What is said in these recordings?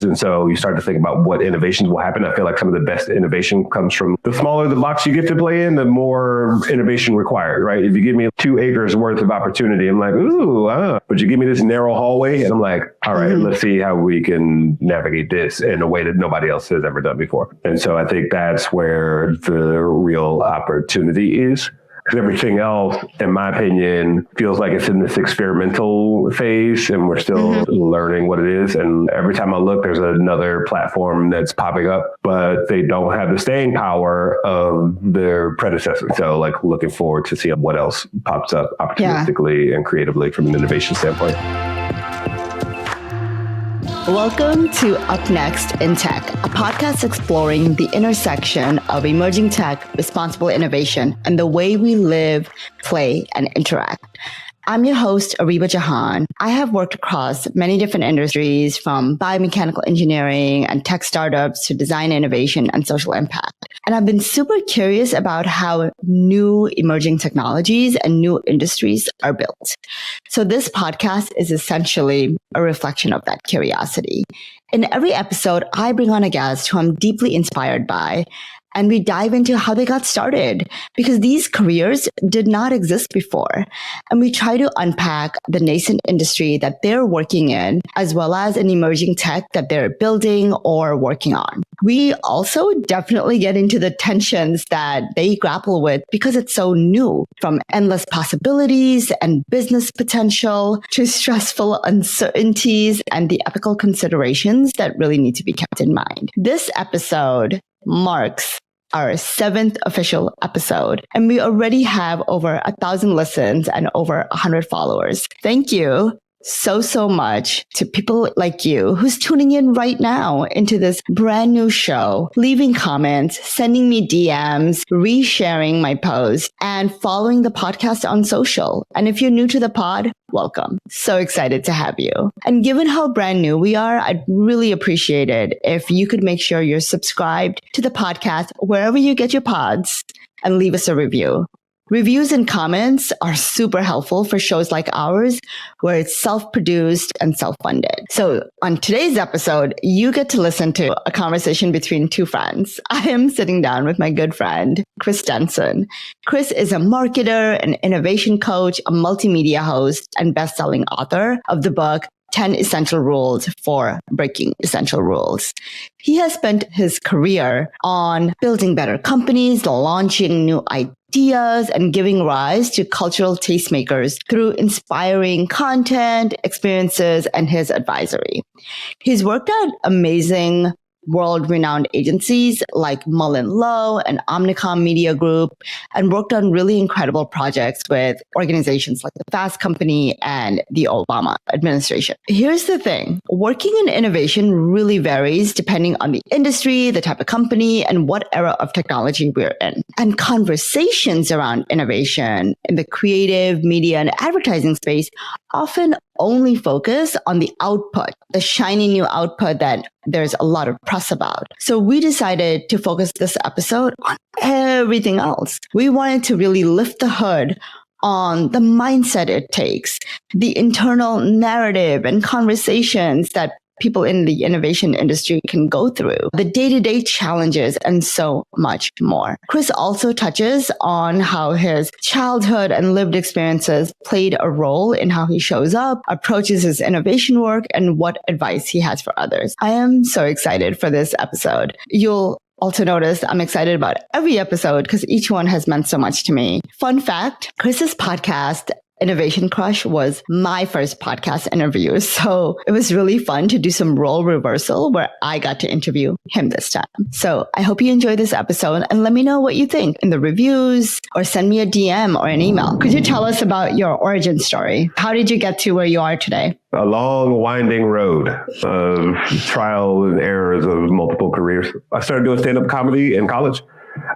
And so you start to think about what innovations will happen. I feel like some of the best innovation comes from the smaller the box you get to play in, the more innovation required, right? If you give me 2 acres worth of opportunity, I'm like, ooh, but you give me this narrow hallway and I'm like, all right, let's see how we can navigate this in a way that nobody else has ever done before. And so I think that's where the real opportunity is. Because everything else, in my opinion, feels like it's in this experimental phase and we're still learning what it is. And every time I look, there's another platform that's popping up, but they don't have the staying power of their predecessor. So like looking forward to see what else pops up opportunistically and creatively from an innovation standpoint. Welcome to Up Next in Tech, a podcast exploring the intersection of emerging tech, responsible innovation, and the way we live, play, and interact. I'm your host, Ariba Jahan. I have worked across many different industries, from biomechanical engineering and tech startups to design innovation and social impact. And I've been super curious about how new emerging technologies and new industries are built. So this podcast is essentially a reflection of that curiosity. In every episode, I bring on a guest who I'm deeply inspired by, and we dive into how they got started, because these careers did not exist before. And we try to unpack the nascent industry that they're working in, as well as an emerging tech that they're building or working on. We also definitely get into the tensions that they grapple with because it's so new, from endless possibilities and business potential to stressful uncertainties and the ethical considerations that really need to be kept in mind. This episode marks our 7th official episode, and we already have over 1,000 listens and over 100 followers. Thank you so much to people like you who's tuning in right now into this brand new show, leaving comments, sending me DMs, resharing my post, and following the podcast on social. And if you're new to the pod, welcome. So excited to have you. And given how brand new we are, I'd really appreciate it if you could make sure you're subscribed to the podcast wherever you get your pods and leave us a review. Reviews and comments are super helpful for shows like ours, where it's self-produced and self-funded. So on today's episode, you get to listen to a conversation between two friends. I am sitting down with my good friend, Chris Denson. Chris is a marketer, an innovation coach, a multimedia host, and best-selling author of the book 10 Essential Rules for Breaking Essential Rules. He has spent his career on building better companies, launching new ideas, and giving rise to cultural tastemakers through inspiring content, experiences, and his advisory. He's worked at amazing world-renowned agencies like MullenLowe and Omnicom Media Group, and worked on really incredible projects with organizations like the Fast Company and the Obama administration. Here's the thing. Working in innovation really varies depending on the industry, the type of company, and what era of technology we're in. And conversations around innovation in the creative, media, and advertising space often only focus on the output, the shiny new output that there's a lot of press about. So we decided to focus this episode on everything else. We wanted to really lift the hood on the mindset it takes, the internal narrative and conversations that people in the innovation industry can go through, the day-to-day challenges, and so much more. Chris also touches on how his childhood and lived experiences played a role in how he shows up, approaches his innovation work, and what advice he has for others. I am so excited for this episode. You'll also notice I'm excited about every episode because each one has meant so much to me. Fun fact, Chris's podcast, Innovation Crush, was my first podcast interview. So it was really fun to do some role reversal where I got to interview him this time. So I hope you enjoy this episode and let me know what you think in the reviews or send me a DM or an email. Could you tell us about your origin story? How did you get to where you are today? A long, winding road of trial and errors of multiple careers. I started doing stand-up comedy in college.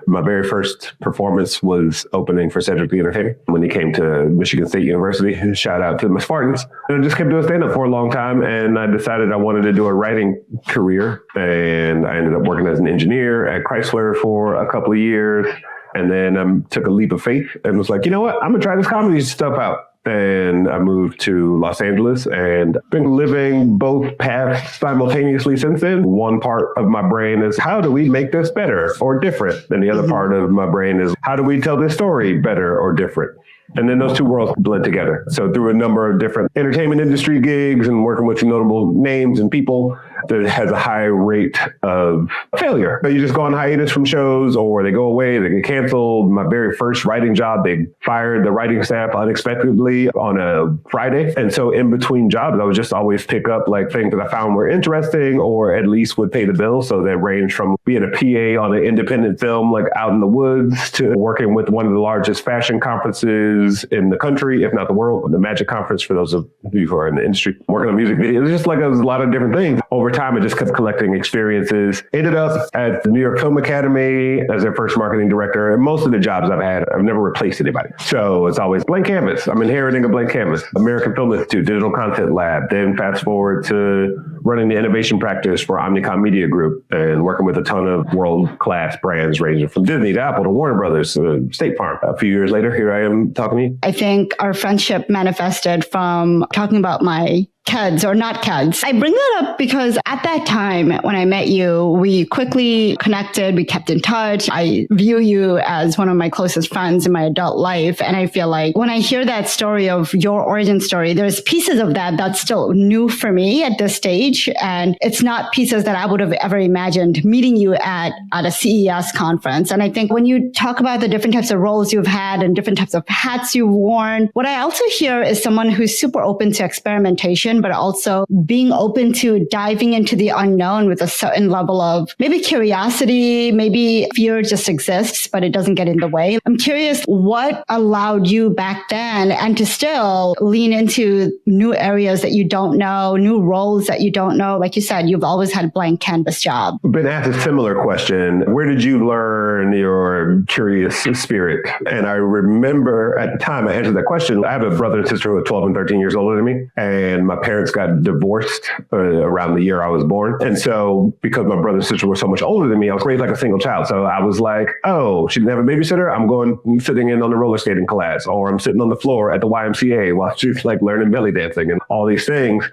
My very first performance was opening for Cedric the Entertainer when he came to Michigan State University. Shout out to my Spartans. I just kept doing stand-up for a long time, and I decided I wanted to do a writing career. And I ended up working as an engineer at Chrysler for a couple of years. And then took a leap of faith and was like, you know what? I'm going to try this comedy stuff out. Then I moved to Los Angeles and been living both paths simultaneously since then. One part of my brain is, how do we make this better or different? And the other part of my brain is, how do we tell this story better or different? And then those two worlds blend together. So through a number of different entertainment industry gigs and working with some notable names and people, that has a high rate of failure. You just go on hiatus from shows, or they go away, they get canceled. My very first writing job, they fired the writing staff unexpectedly on a Friday. And so in between jobs, I would just always pick up like things that I found were interesting or at least would pay the bill. So that ranged from being a PA on an independent film, like out in the woods, to working with one of the largest fashion conferences in the country, if not the world, the Magic Conference, for those of you who are in the industry, working on music videos. It's just like a lot of different things. Over time, I just kept collecting experiences. Ended up at the New York Film Academy as their first marketing director. And most of the jobs I've had, I've never replaced anybody. So it's always blank canvas. I'm inheriting a blank canvas. American Film Institute, Digital Content Lab. Then fast forward to running the innovation practice for Omnicom Media Group and working with a ton of world-class brands ranging from Disney to Apple to Warner Brothers to State Farm. A few years later, here I am talking to you. I think our friendship manifested from talking about my kids or not kids. I bring that up because at that time when I met you, we quickly connected, we kept in touch. I view you as one of my closest friends in my adult life. And I feel like when I hear that story of your origin story, there's pieces of that that's still new for me at this stage. And it's not pieces that I would have ever imagined meeting you at a CES conference. And I think when you talk about the different types of roles you've had and different types of hats you've worn, what I also hear is someone who's super open to experimentation, but also being open to diving into the unknown with a certain level of maybe curiosity, maybe fear just exists, but it doesn't get in the way. I'm curious what allowed you back then and to still lean into new areas that you don't know, new roles that you don't know. Like you said, you've always had a blank canvas job. I've been asked a similar question. Where did you learn your curious spirit? And I remember at the time I answered that question. I have a brother and sister who are 12 and 13 years older than me. And my parents got divorced around the year I was born. And so because my brother and sister were so much older than me, I was raised like a single child. So I was like, oh, she didn't have a babysitter? I'm sitting in on the roller skating class, or I'm sitting on the floor at the YMCA while she's like learning belly dancing and all these things.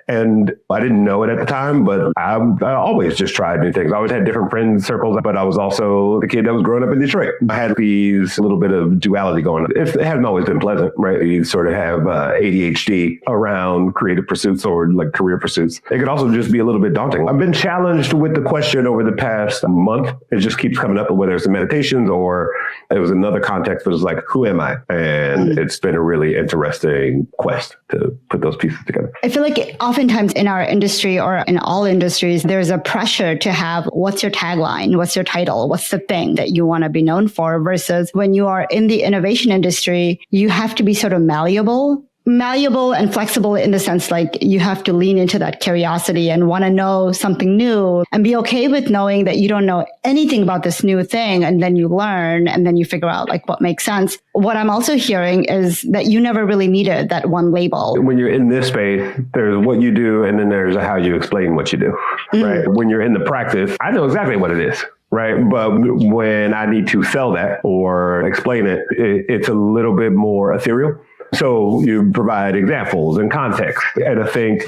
And I didn't know it at the time, but I always just tried new things. I always had different friend circles, but I was also the kid that was growing up in Detroit. I had these little bit of duality going on. It hasn't always been pleasant, right? You sort of have ADHD around creative pursuits or like career pursuits. It could also just be a little bit daunting. I've been challenged with the question over the past month. It just keeps coming up, whether it's in meditations or it was another context, but it's like, who am I? And it's been a really interesting quest to put those pieces together. I feel like oftentimes in our industry or in all industries, there's a pressure to have what's your tagline, what's your title, what's the thing that you want to be known for, versus when you are in the innovation industry, you have to be sort of malleable and flexible in the sense like you have to lean into that curiosity and want to know something new and be okay with knowing that you don't know anything about this new thing. And then you learn and then you figure out like what makes sense. What I'm also hearing is that you never really needed that one label. When you're in this space, there's what you do and then there's how you explain what you do, right? When you're in the practice, I know exactly what it is. Right. But when I need to sell that or explain it, it's a little bit more ethereal. So you provide examples and context. And I think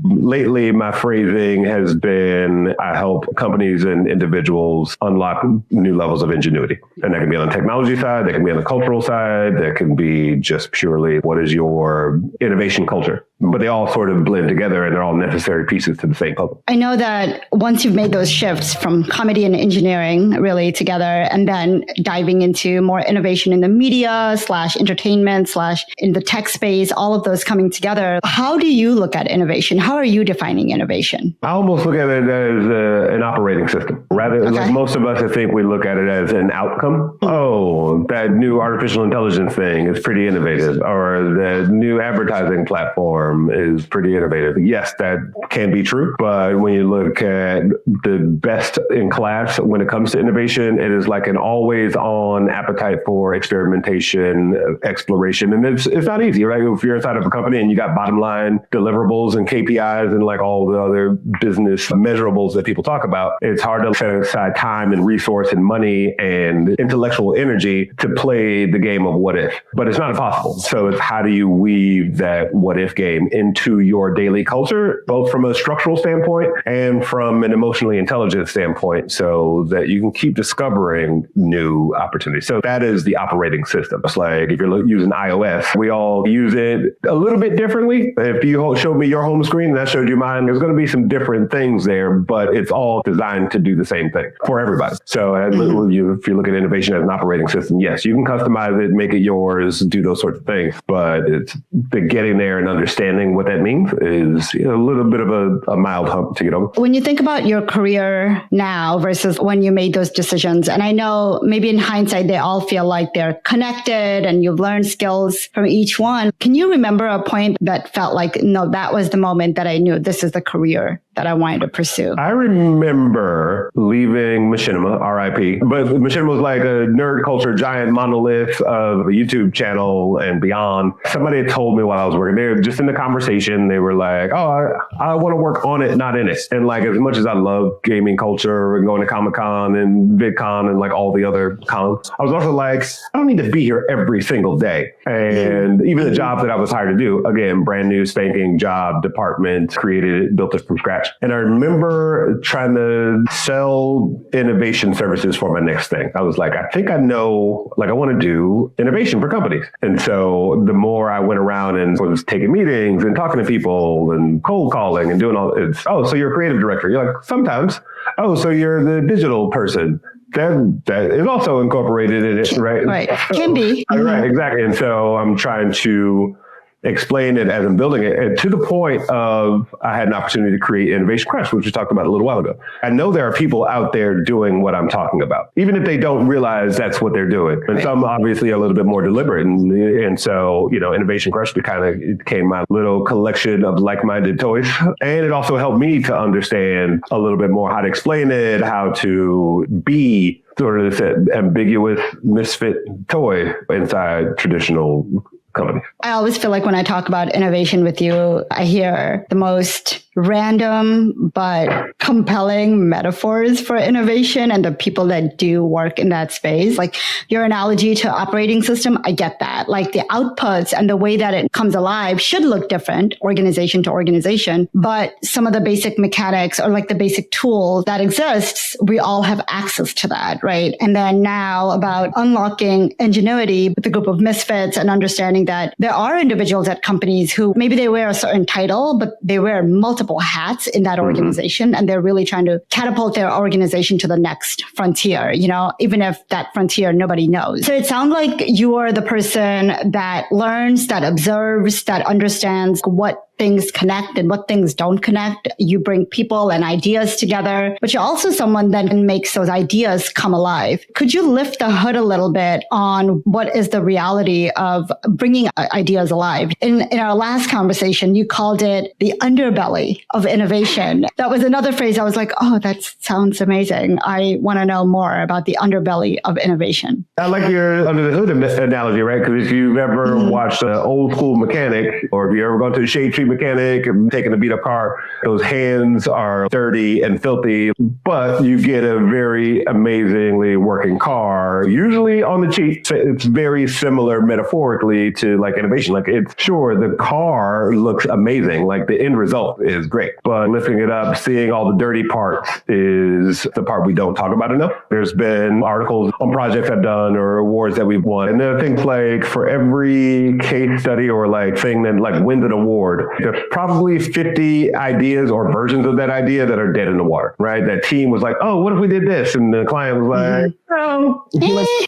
lately my phrasing has been, I help companies and individuals unlock new levels of ingenuity. And that can be on the technology side, that can be on the cultural side, that can be just purely what is your innovation culture. But they all sort of blend together and they're all necessary pieces to the same puzzle. I know that once you've made those shifts from comedy and engineering really together and then diving into more innovation in the media / entertainment / in the tech space, all of those coming together, how do you look at innovation? How are you defining innovation? I almost look at it as an operating system. Rather, like most of us, I think we look at it as an outcome. Oh, that new artificial intelligence thing is pretty innovative, or the new advertising platform platform is pretty innovative. Yes, that can be true. But when you look at the best in class when it comes to innovation, it is like an always on appetite for experimentation, exploration. And it's not easy, right? If you're inside of a company and you got bottom line deliverables and KPIs and like all the other business measurables that people talk about, it's hard to set aside time and resource and money and intellectual energy to play the game of what if. But it's not impossible. So it's how do you weave that what if game into your daily culture, both from a structural standpoint and from an emotionally intelligent standpoint, so that you can keep discovering new opportunities. So that is the operating system. It's like if you're using iOS, we all use it a little bit differently. If you showed me your home screen and I showed you mine, there's going to be some different things there, but it's all designed to do the same thing for everybody. So if you look at innovation as an operating system, yes, you can customize it, make it yours, do those sorts of things, but it's the getting there and understanding what that means is a little bit of a mild hump to get over. When you think about your career now versus when you made those decisions, and I know maybe in hindsight, they all feel like they're connected and you've learned skills from each one. Can you remember a point that felt like, no, that was the moment that I knew this is the career that I wanted to pursue? I remember leaving Machinima, RIP, but Machinima was like a nerd culture giant monolith of a YouTube channel and beyond. Somebody had told me while I was working there, just in the conversation, they were like, oh, I want to work on it, not in it. And like, as much as I love gaming culture and going to Comic-Con and VidCon and like all the other cons, I was also like, I don't need to be here every single day. And even the job that I was hired to do, again, brand new spanking job, department, created it, built it from scratch. And I remember trying to sell innovation services for my next thing. I was like, I think I know, like I want to do innovation for companies. And so the more I went around and was taking meetings and talking to people and cold calling and doing all it's, oh, so you're a creative director. You're like, sometimes. Oh, so you're the digital person. That is also incorporated in it, right? Right. Can be. Right, exactly. And so I'm trying to explain it as I'm building it, and to the point of I had an opportunity to create Innovation Crush, which we talked about a little while ago. I know there are people out there doing what I'm talking about, even if they don't realize that's what they're doing. And some obviously are a little bit more deliberate. And so, Innovation Crush became my little collection of like-minded toys. And it also helped me to understand a little bit more how to explain it, how to be sort of this ambiguous misfit toy inside traditional company. I always feel like when I talk about innovation with you, I hear the most random but compelling metaphors for innovation and the people that do work in that space. Like your analogy to operating system, I get that. Like the outputs and the way that it comes alive should look different organization to organization, but some of the basic mechanics or like the basic tools that exists, we all have access to that, right? And then now about unlocking ingenuity with a group of misfits and understanding that there are individuals at companies who maybe they wear a certain title, but they wear multiple hats in that organization, and they're really trying to catapult their organization to the next frontier, even if that frontier nobody knows. So it sounds like you are the person that learns, that observes, that understands what things connect and what things don't connect. You bring people and ideas together, but you're also someone that makes those ideas come alive. Could you lift the hood a little bit on what is the reality of bringing ideas alive? In our last conversation, you called it the underbelly of innovation. That was another phrase I was like, oh, that sounds amazing. I want to know more about the underbelly of innovation. I like your under the hood analogy, right? Because if you've ever watched an old school mechanic, or if you ever gone to a shade tree mechanic and taken a beat up car, those hands are dirty and filthy, but you get a very amazingly working car, usually on the cheap. It's very similar metaphorically to like innovation. Like it's sure the car looks amazing, like the end result is great, but lifting it up, seeing all the dirty parts is the part we don't talk about enough. There's been articles on projects I've done or awards that we've won, and there are things like for every case study or like thing that like wins an award, there's probably 50 ideas or versions of that idea that are dead in the water, right? That team was like, oh, what if we did this? And the client was like, oh,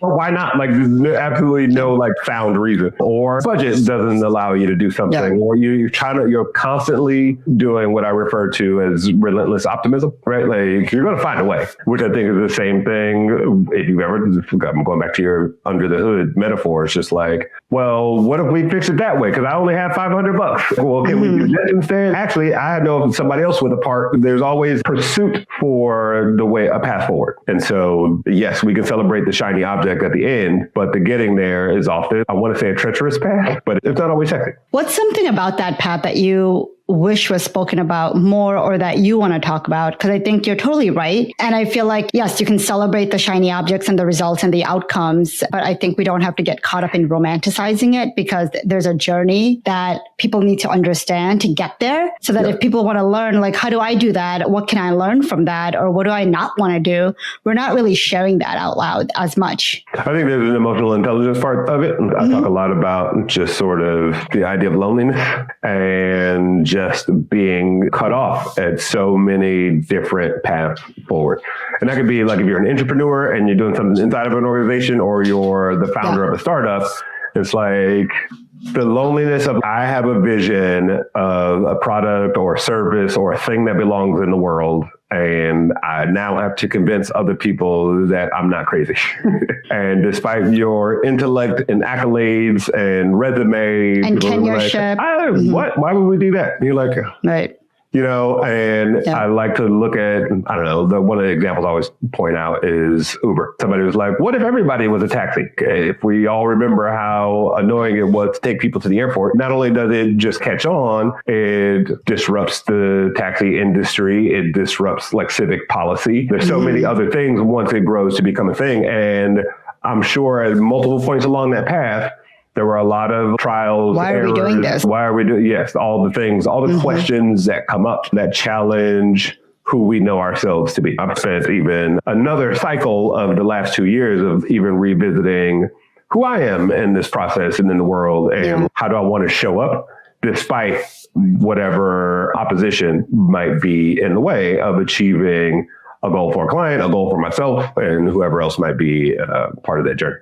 why not? Like there's absolutely no like sound reason, or budget doesn't allow you to do something, or you're constantly doing following what I refer to as relentless optimism, right? Like you're going to find a way, which I think is the same thing. If you've ever, I'm going back to your under the hood metaphor. It's just like, well, what if we fix it that way? Because I only have $500. Well, can we do that instead? Actually, I know somebody else with a part. There's always pursuit for the way, a path forward. And so, yes, we can celebrate the shiny object at the end, but the getting there is often, I want to say, a treacherous path, but it's not always hectic. What's something about that path that you wish was spoken about more or that you want to talk about? Because I think you're totally right. And I feel like, yes, you can celebrate the shiny objects and the results and the outcomes, but I think we don't have to get caught up in romanticizing it because there's a journey that people need to understand to get there. So that if people want to learn, like, how do I do that? What can I learn from that? Or what do I not want to do? We're not really sharing that out loud as much. I think there's an emotional intelligence part of it. I talk a lot about just sort of the idea of loneliness and just being cut off at so many different paths forward. And that could be like if you're an entrepreneur and you're doing something inside of an organization or you're the founder of a startup, it's like the loneliness of I have a vision of a product or a service or a thing that belongs in the world. And I now have to convince other people that I'm not crazy. And despite your intellect and accolades and resume and tenureship, like, what? Why would we do that? And you're like, right. You know, and I like to look at, I don't know, one of the examples I always point out is Uber. Somebody was like, what if everybody was a taxi? If we all remember how annoying it was to take people to the airport, not only does it just catch on, it disrupts the taxi industry. It disrupts like civic policy. There's so many other things once it grows to become a thing. And I'm sure at multiple points along that path, there were a lot of trials. Why are errors. we doing this? Why are we doing? Yes, all the things, all the questions that come up that challenge who we know ourselves to be. I've spent even another cycle of the last 2 years of even revisiting who I am in this process and in the world and how do I want to show up despite whatever opposition might be in the way of achieving a goal for a client, a goal for myself, and whoever else might be part of that journey.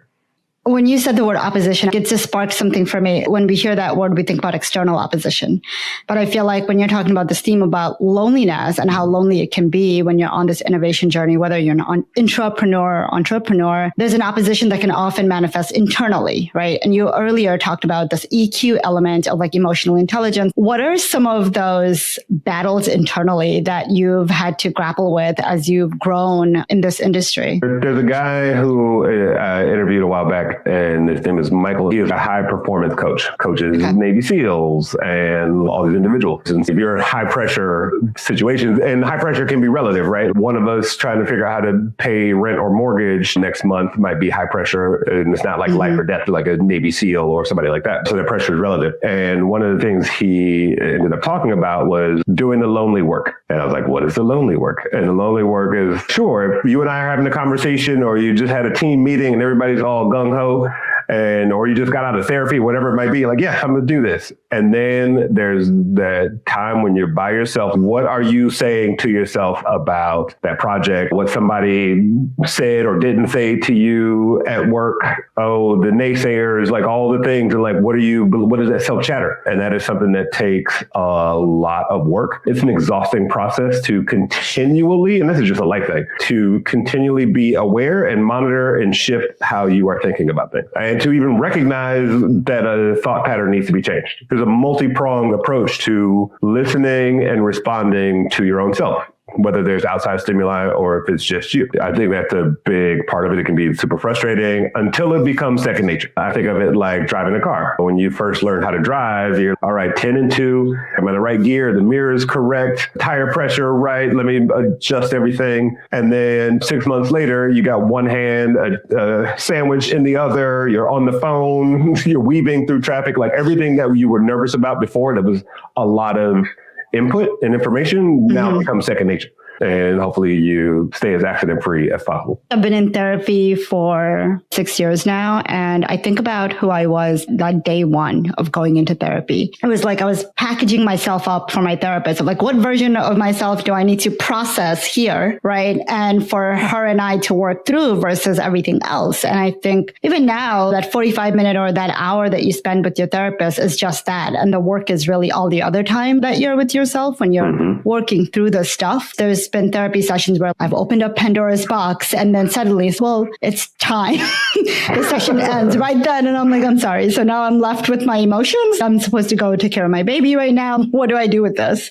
When you said the word opposition, it just sparked something for me. When we hear that word, we think about external opposition. But I feel like when you're talking about this theme about loneliness and how lonely it can be when you're on this innovation journey, whether you're an intrapreneur or entrepreneur, there's an opposition that can often manifest internally, right? And you earlier talked about this EQ element of like emotional intelligence. What are some of those battles internally that you've had to grapple with as you've grown in this industry? There's a guy who I interviewed a while back, and his name is Michael. He is a high performance coach, coaches Navy SEALs and all these individuals. And if you're in high pressure situations, and high pressure can be relative, right? One of us trying to figure out how to pay rent or mortgage next month might be high pressure. And it's not like life or death, like a Navy SEAL or somebody like that. So the pressure is relative. And one of the things he ended up talking about was doing the lonely work. And I was like, what is the lonely work? And the lonely work is, sure, if you and I are having a conversation or you just had a team meeting and everybody's all gung-ho, or you just got out of therapy, whatever it might be, like, yeah, I'm going to do this. And then there's that time when you're by yourself. What are you saying to yourself about that project? What somebody said or didn't say to you at work? Oh, the naysayers, like all the things. And like, what is that self-chatter? And that is something that takes a lot of work. It's an exhausting process to continually, and this is just a life thing, to continually be aware and monitor and shift how you are thinking about things. And to even recognize that a thought pattern needs to be changed. There's a multi-pronged approach to listening and responding to your own self, whether there's outside stimuli or if it's just you. I think that's a big part of it. It can be super frustrating until it becomes second nature. I think of it like driving a car. When you first learn how to drive, you're all right, 10 and 2, I'm in the right gear, the mirror is correct, tire pressure right, let me adjust everything. And then 6 months later, you got one hand, a sandwich in the other, you're on the phone, you're weaving through traffic, like everything that you were nervous about before, that was a lot of input and information now becomes second nature. and hopefully you stay as accident free as possible. I've been in therapy for 6 years now, and I think about who I was that day one of going into therapy. It was like I was packaging myself up for my therapist. I'm like, what version of myself do I need to process here, right? And for her and I to work through versus everything else. And I think even now, that 45-minute or that hour that you spend with your therapist is just that. And the work is really all the other time that you're with yourself when you're working through the stuff. There's been therapy sessions where I've opened up Pandora's box and then suddenly, well, it's time. The session ends right then. And I'm like, I'm sorry. So now I'm left with my emotions. I'm supposed to go take care of my baby right now. What do I do with this?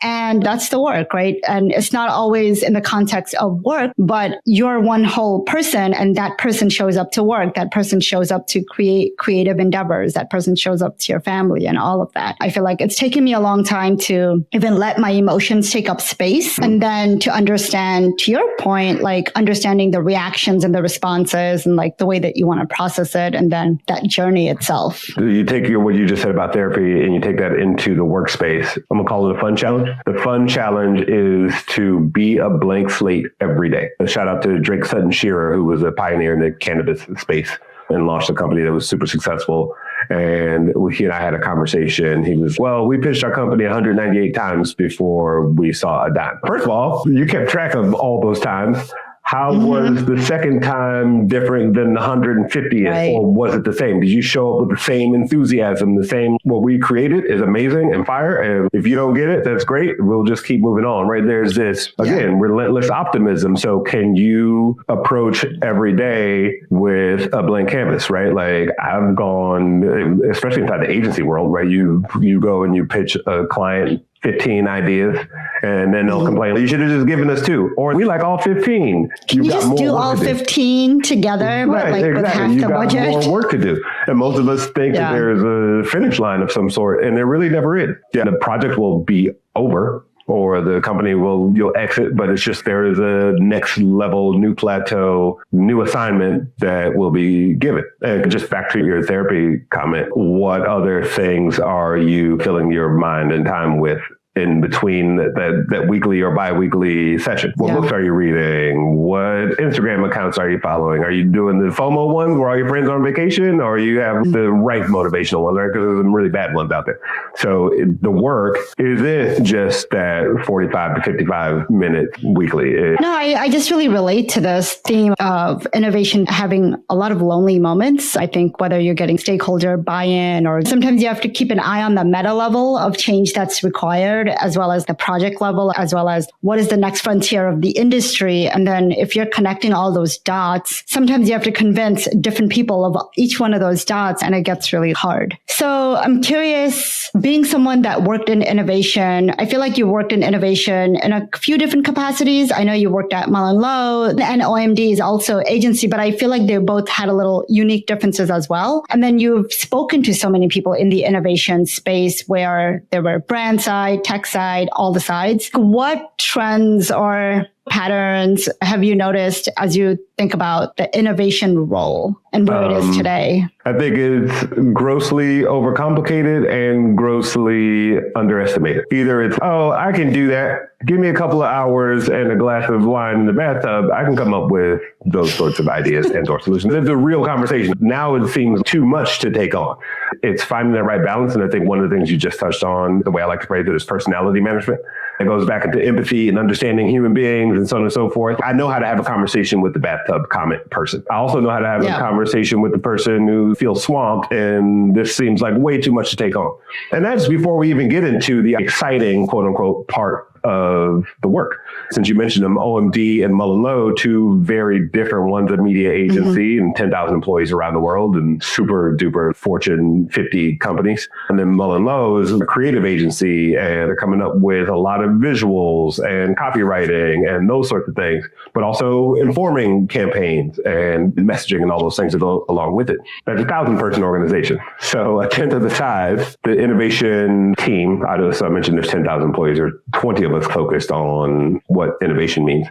And that's the work, right? And it's not always in the context of work, but you're one whole person, and that person shows up to work. That person shows up to create creative endeavors. That person shows up to your family and all of that. I feel like it's taken me a long time to even let my emotions take up space, and then to understand, to your point, like understanding the reactions and the responses and like the way that you want to process it, and then that journey itself. You take what you just said about therapy and you take that into the workspace. I'm going to call it a fun challenge. The fun challenge is to be a blank slate every day. A shout out to Drake Sutton Shearer, who was a pioneer in the cannabis space and launched a company that was super successful. And he and I had a conversation. He was, well, we pitched our company 198 times before we saw a dime. First of all, you kept track of all those times. How was the second time different than the 150th? Right. Or was it the same? Did you show up with the same enthusiasm? The same, what we created is amazing and fire. And if you don't get it, that's great. We'll just keep moving on, right? There's this, again, relentless optimism. So can you approach every day with a blank canvas, right? Like I've gone, especially inside the agency world, right? You go and you pitch a client 15 ideas, and then they'll complain, you should have just given us 2, or we like all 15. Can you just do all 15 together, but like with half the budget? More work to do. And most of us think that there's a finish line of some sort, and there really never is. Yeah, the project will be over, or the company you'll exit, but it's just there is a next level, new plateau, new assignment that will be given. And just back to your therapy comment, what other things are you filling your mind and time with in between that weekly or bi-weekly session? What books are you reading? What Instagram accounts are you following? Are you doing the FOMO ones where all your friends are on vacation, or you have the right motivational ones, right? Because there's some really bad ones out there. So the work isn't just that 45 to 55 minute weekly. No, I just really relate to this theme of innovation having a lot of lonely moments. I think whether you're getting stakeholder buy-in, or sometimes you have to keep an eye on the meta level of change that's required, as well as the project level, as well as what is the next frontier of the industry. And then if you're connecting all those dots, sometimes you have to convince different people of each one of those dots, and it gets really hard. So I'm curious, being someone that worked in innovation, I feel like you worked in innovation in a few different capacities. I know you worked at Lowe, and OMD is also agency, but I feel like they both had a little unique differences as well. And then you've spoken to so many people in the innovation space where there were brand side, tech side, all the sides. What trends or patterns have you noticed as you think about the innovation role and where it is today? I think it's grossly overcomplicated and grossly underestimated. Either it's, oh, I can do that. Give me a couple of hours and a glass of wine in the bathtub. I can come up with those sorts of ideas and or solutions. It's a real conversation. Now it seems too much to take on. It's finding the right balance. And I think one of the things you just touched on, the way I like to phrase it, is personality management. It goes back into empathy and understanding human beings and so on and so forth. I know how to have a conversation with the bathtub comment person. I also know how to have a conversation with the person who feels swamped and this seems like way too much to take on. And that's before we even get into the exciting, quote unquote, part of the work. Since you mentioned them, OMD and Lowe, 2 very different ones, a media agency and 10,000 employees around the world and super duper Fortune 50 companies. And then Lowe is a creative agency, and they're coming up with a lot of visuals and copywriting and those sorts of things, but also informing campaigns and messaging and all those things that go along with it. That's a 1,000-person organization. So a tenth of the size, the innovation team, I mentioned there's 10,000 employees, or 20 of us focused on what innovation means.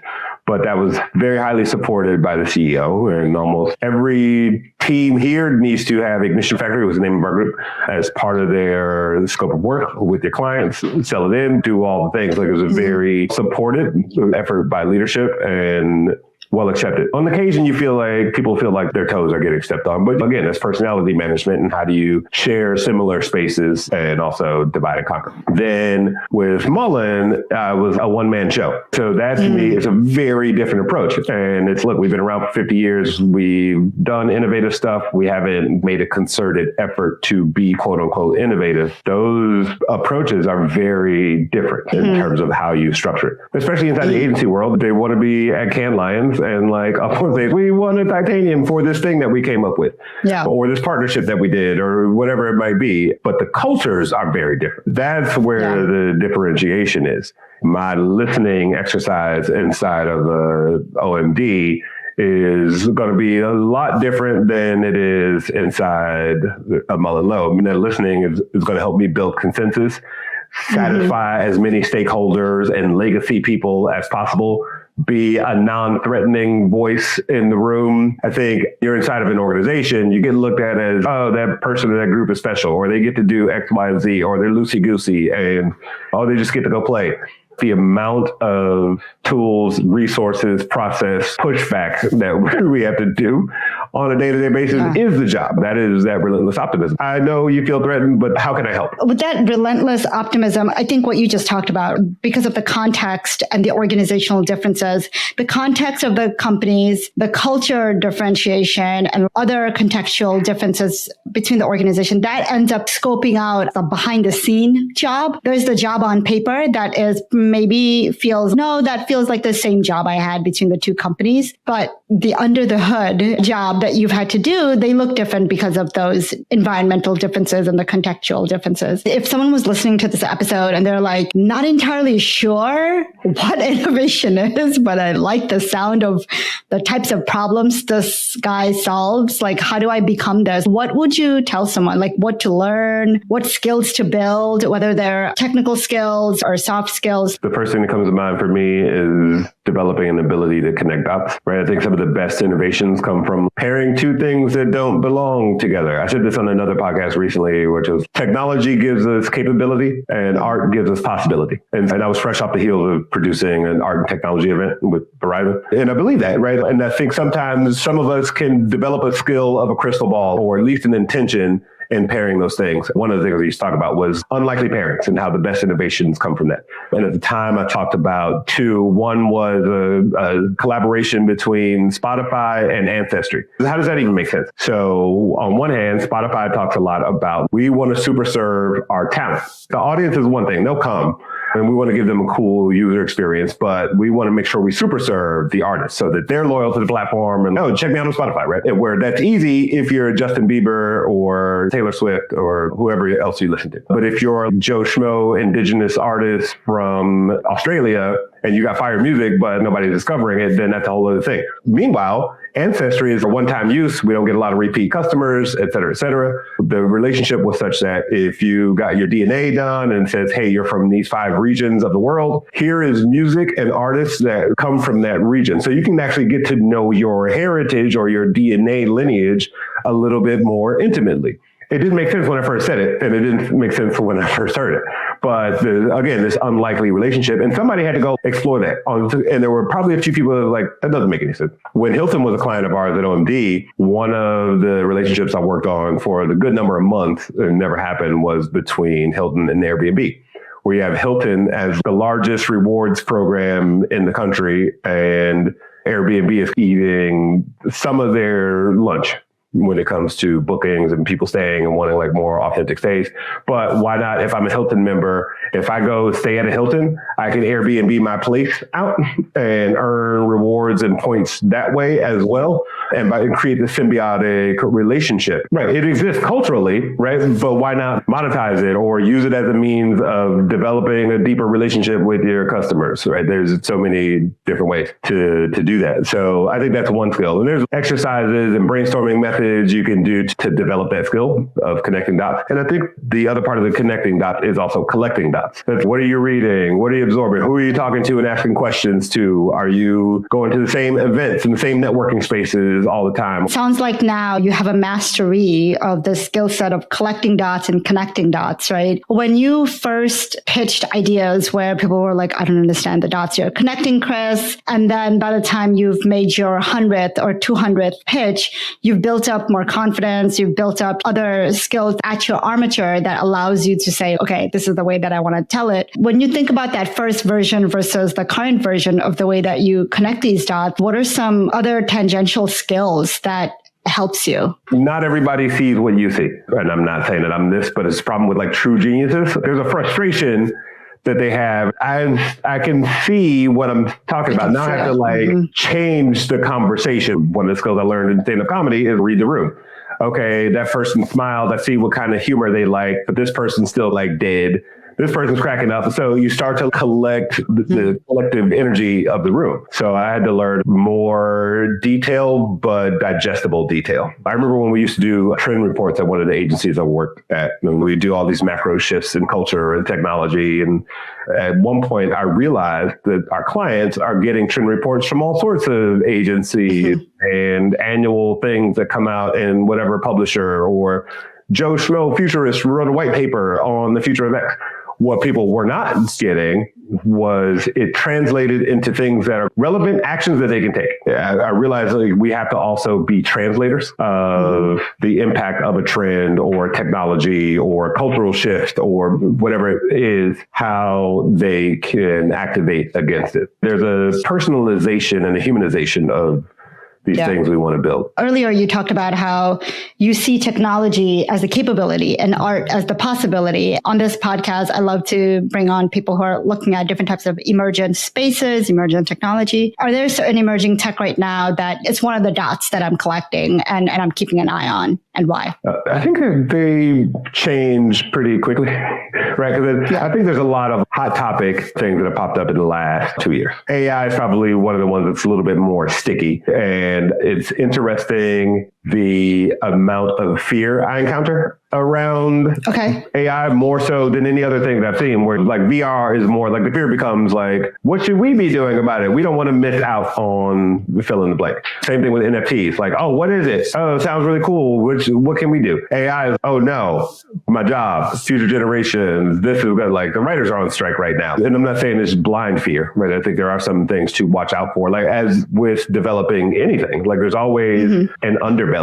But that was very highly supported by the CEO, and almost every team here needs to have Ignition Factory, was the name of our group, as part of their scope of work with your clients, sell it in, do all the things. Like, it was a very supported effort by leadership and well accepted. On occasion, you feel like people feel like their toes are getting stepped on. But again, it's personality management and how do you share similar spaces and also divide and conquer. Then with Mullen, I was a one-man show. So that to me is a very different approach. And it's, look, we've been around for 50 years. We've done innovative stuff. We haven't made a concerted effort to be quote unquote innovative. Those approaches are very different in terms of how you structure it. Especially inside the agency world, they want to be at Cannes Lions and like, we wanted titanium for this thing that we came up with, or this partnership that we did, or whatever it might be. But the cultures are very different. That's where the differentiation is. My listening exercise inside of the OMD is going to be a lot different than it is inside a Mullen Lowe. I mean, that listening is going to help me build consensus, satisfy as many stakeholders and legacy people as possible, be a non-threatening voice in the room. I think you're inside of an organization, you get looked at as, oh, that person in that group is special, or they get to do X, Y, and Z, or they're loosey-goosey, and they just get to go play. The amount of tools, resources, process, pushback that we have to do on a day-to-day basis is the job. That is that relentless optimism. I know you feel threatened, but how can I help? With that relentless optimism, I think what you just talked about, because of the context and the organizational differences, the context of the companies, the culture differentiation, and other contextual differences between the organization, that ends up scoping out a behind-the-scene job. There's the job on paper that is maybe that feels like the same job I had between the two companies. But the under the hood job that you've had to do, they look different because of those environmental differences and the contextual differences. If someone was listening to this episode and they're like, not entirely sure what innovation is, but I like the sound of the types of problems this guy solves, like, how do I become this? What would you tell someone? Like, what to learn, what skills to build, whether they're technical skills or soft skills? The first thing that comes to mind for me is developing an ability to connect dots, right? I think some of the best innovations come from pairing two things that don't belong together. I said this on another podcast recently, which was technology gives us capability and art gives us possibility. And I was fresh off the heels of producing an art and technology event with Verizon. And I believe that, right? And I think sometimes some of us can develop a skill of a crystal ball, or at least an intention in pairing those things. One of the things we used to talk about was unlikely pairings and how the best innovations come from that. And at the time I talked about two. One was a collaboration between Spotify and Ancestry. How does that even make sense? So on one hand, Spotify talks a lot about, we want to super serve our talent. The audience is one thing, they'll come. And we want to give them a cool user experience, but we want to make sure we super serve the artists so that they're loyal to the platform and, check me out on Spotify, right? And where that's easy if you're Justin Bieber or Taylor Swift or whoever else you listen to. But if you're Joe Schmo, indigenous artist from Australia, and you got fire music, but nobody's discovering it, then that's a whole other thing. Meanwhile, Ancestry is a one-time use. We don't get a lot of repeat customers, et cetera, et cetera. The relationship was such that if you got your DNA done and says, hey, you're from these 5 regions of the world, here is music and artists that come from that region. So you can actually get to know your heritage or your DNA lineage a little bit more intimately. It didn't make sense when I first said it, and it didn't make sense when I first heard it. But again, this unlikely relationship, and somebody had to go explore that. And there were probably a few people that were like, that doesn't make any sense. When Hilton was a client of ours at OMD, one of the relationships I worked on for a good number of months, and never happened, was between Hilton and Airbnb, where you have Hilton as the largest rewards program in the country, and Airbnb is eating some of their lunch when it comes to bookings and people staying and wanting like more authentic stays. But why not, if I'm a Hilton member, if I go stay at a Hilton, I can Airbnb my place out and earn rewards and points that way as well, and create this symbiotic relationship. Right. It exists culturally, right? But why not monetize it or use it as a means of developing a deeper relationship with your customers, right? There's so many different ways to do that. So I think that's one skill. And there's exercises and brainstorming methods you can do to develop that skill of connecting dots. And I think the other part of the connecting dots is also collecting dots. That's, what are you reading? What are you absorbing? Who are you talking to and asking questions to? Are you going to the same events and the same networking spaces pitches all the time. Sounds like now you have a mastery of the skill set of collecting dots and connecting dots, right? When you first pitched ideas where people were like, I don't understand the dots you're connecting, Chris. And then by the time you've made your 100th or 200th pitch, you've built up more confidence. You've built up other skills at your armature that allows you to say, okay, this is the way that I want to tell it. When you think about that first version versus the current version of the way that you connect these dots, what are some other tangential skills that helps you? Not everybody sees what you see. And I'm not saying that I'm this, but it's a problem with like true geniuses. There's a frustration that they have. I can see what I'm talking about. Now I have to change the conversation. One of the skills I learned in stand-up comedy is read the room. Okay, that person smiled. I see what kind of humor they like, but this person's still like dead. This person's cracking up. So you start to collect the collective energy of the room. So I had to learn more detail, but digestible detail. I remember when we used to do trend reports at one of the agencies I worked at, and we do all these macro shifts in culture and technology. And at one point I realized that our clients are getting trend reports from all sorts of agencies and annual things that come out in whatever publisher, or Joe Schmo futurist wrote a white paper on the future of X. What people were not getting was it translated into things that are relevant actions that they can take. I realized we have to also be translators of the impact of a trend or technology or cultural shift or whatever it is, how they can activate against it. There's a personalization and a humanization of these things we want to build. Earlier, you talked about how you see technology as a capability and art as the possibility. On this podcast, I love to bring on people who are looking at different types of emergent spaces, emergent technology. Are there certain emerging tech right now that it's one of the dots that I'm collecting and I'm keeping an eye on, and why? I think they change pretty quickly, right? Because I think there's a lot of hot topic things that have popped up in the last 2 years. AI is probably one of the ones that's a little bit more sticky, and it's interesting the amount of fear I encounter around AI, more so than any other thing that I've seen, where like VR is more like the fear becomes like, what should we be doing about it? We don't want to miss out on the fill in the blank. Same thing with NFTs. Like, oh, what is it? Oh, it sounds really cool. What can we do? AI is, oh no, my job, future generations. This is good. Like the writers are on strike right now. And I'm not saying it's blind fear, right? I think there are some things to watch out for, like as with developing anything, like there's always an underbelly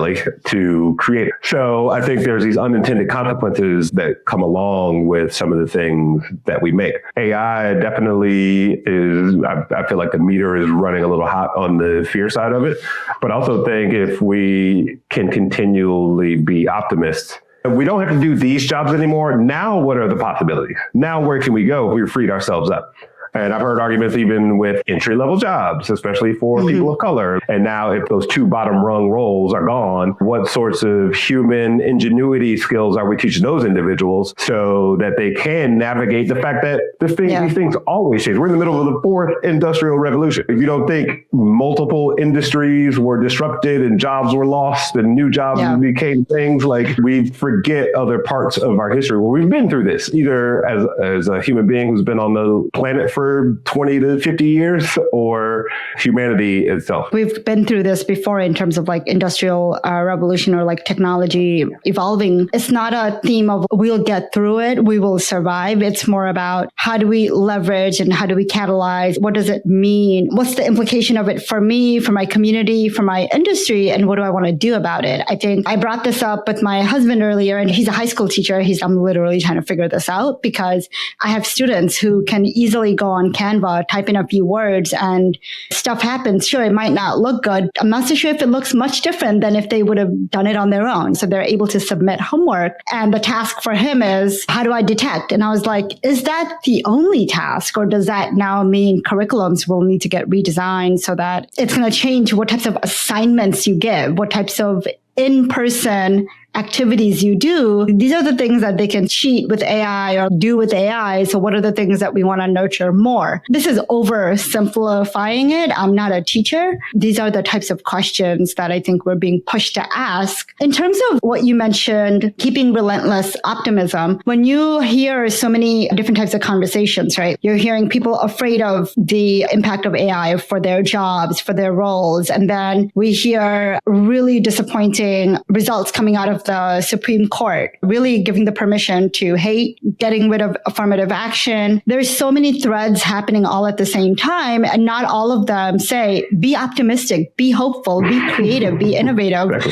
to create. So I think there's these unintended consequences that come along with some of the things that we make. AI definitely is, I feel like the meter is running a little hot on the fear side of it, but I also think if we can continually be optimists, we don't have to do these jobs anymore. Now, what are the possibilities? Now, where can we go if we freed ourselves up? And I've heard arguments even with entry-level jobs, especially for people of color. And now if those two bottom rung roles are gone, what sorts of human ingenuity skills are we teaching those individuals so that they can navigate the fact that these things always change? We're in the middle of the fourth industrial revolution. If you don't think multiple industries were disrupted and jobs were lost and new jobs became things, like we forget other parts of our history where we've been through this, either as a human being who's been on the planet for 20 to 50 years or humanity itself. We've been through this before in terms of like industrial revolution or like technology evolving. It's not a theme of we'll get through it, we will survive. It's more about how do we leverage and how do we catalyze? What does it mean? What's the implication of it for me, for my community, for my industry? And what do I want to do about it? I think I brought this up with my husband earlier, and he's a high school teacher. I'm literally trying to figure this out because I have students who can easily go on Canva, type in a few words and stuff happens. Sure, it might not look good. I'm not so sure if it looks much different than if they would have done it on their own. So they're able to submit homework. And the task for him is, how do I detect? And I was like, is that the only task? Or does that now mean curriculums will need to get redesigned so that it's going to change what types of assignments you give, what types of in-person activities you do, these are the things that they can cheat with AI or do with AI. So what are the things that we want to nurture more? This is oversimplifying it. I'm not a teacher. These are the types of questions that I think we're being pushed to ask. In terms of what you mentioned, keeping relentless optimism, when you hear so many different types of conversations, right? You're hearing people afraid of the impact of AI for their jobs, for their roles. And then we hear really disappointing results coming out of the Supreme Court, really giving the permission to hate, getting rid of affirmative action. There's so many threads happening all at the same time, and not all of them say, be optimistic, be hopeful, be creative, be innovative.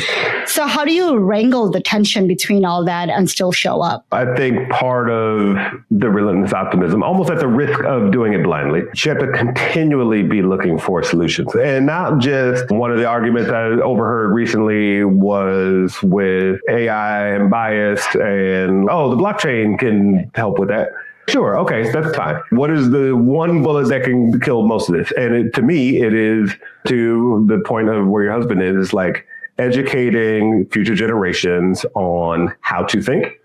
So how do you wrangle the tension between all that and still show up? I think part of the relentless optimism, almost at the risk of doing it blindly, you have to continually be looking for solutions. And not just one of the arguments I overheard recently was with AI and bias and, the blockchain can help with that. Sure. Okay. That's fine. What is the one bullet that can kill most of this? And to me, it is to the point of where your husband is like educating future generations on how to think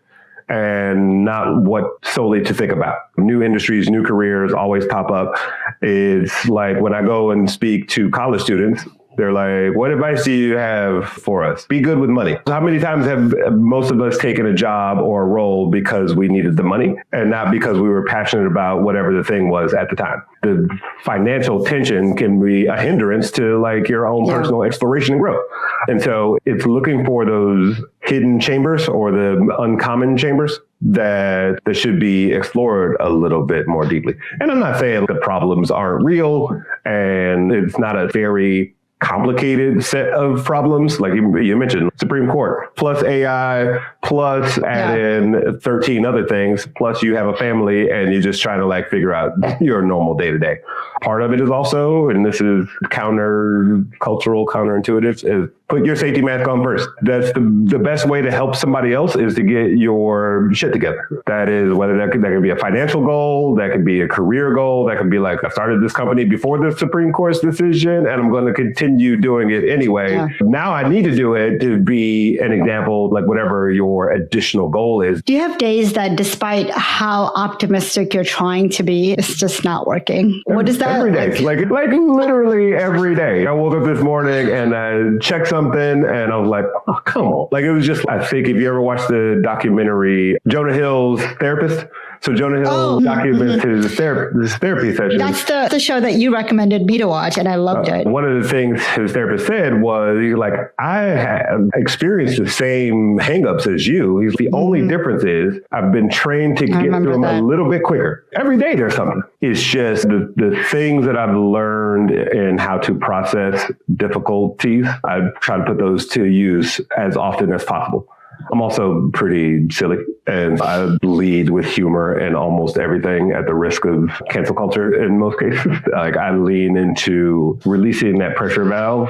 and not what solely to think about. New industries, new careers always pop up. It's like when I go and speak to college students, they're like, what advice do you have for us? Be good with money. How many times have most of us taken a job or a role because we needed the money and not because we were passionate about whatever the thing was at the time? The financial tension can be a hindrance to like your own personal exploration and growth. And so it's looking for those hidden chambers or the uncommon chambers that should be explored a little bit more deeply. And I'm not saying the problems aren't real and it's not a very complicated set of problems. Like you mentioned, Supreme Court, plus AI, plus add in 13 other things, plus you have a family and you're just trying to like figure out your normal day to day. Part of it is also, and this is counter-cultural, counterintuitive, is put your safety mask on first. That's the best way to help somebody else is to get your shit together. That is whether that could be a financial goal, that could be a career goal, that could be like, I started this company before the Supreme Court's decision and I'm going to continue doing it anyway. Yeah. Now I need to do it to be an example, like whatever your additional goal is. Do you have days that despite how optimistic you're trying to be, it's just not working? What is that? Every day, like literally every day. I woke up this morning and I checked something and I was like, oh, come on. Like it was just, I think if you ever watched the documentary, Jonah Hill's Therapist. So Jonah Hill documents his therapy session. That's the show that you recommended me to watch, and I loved it. One of the things his therapist said was, like, I have experienced the same hangups as you. The only difference is I've been trained to get through them a little bit quicker. Every day there's something. It's just the things that I've learned in how to process difficulties, I try to put those to use as often as possible. I'm also pretty silly and I lead with humor in almost everything at the risk of cancel culture in most cases. Like I lean into releasing that pressure valve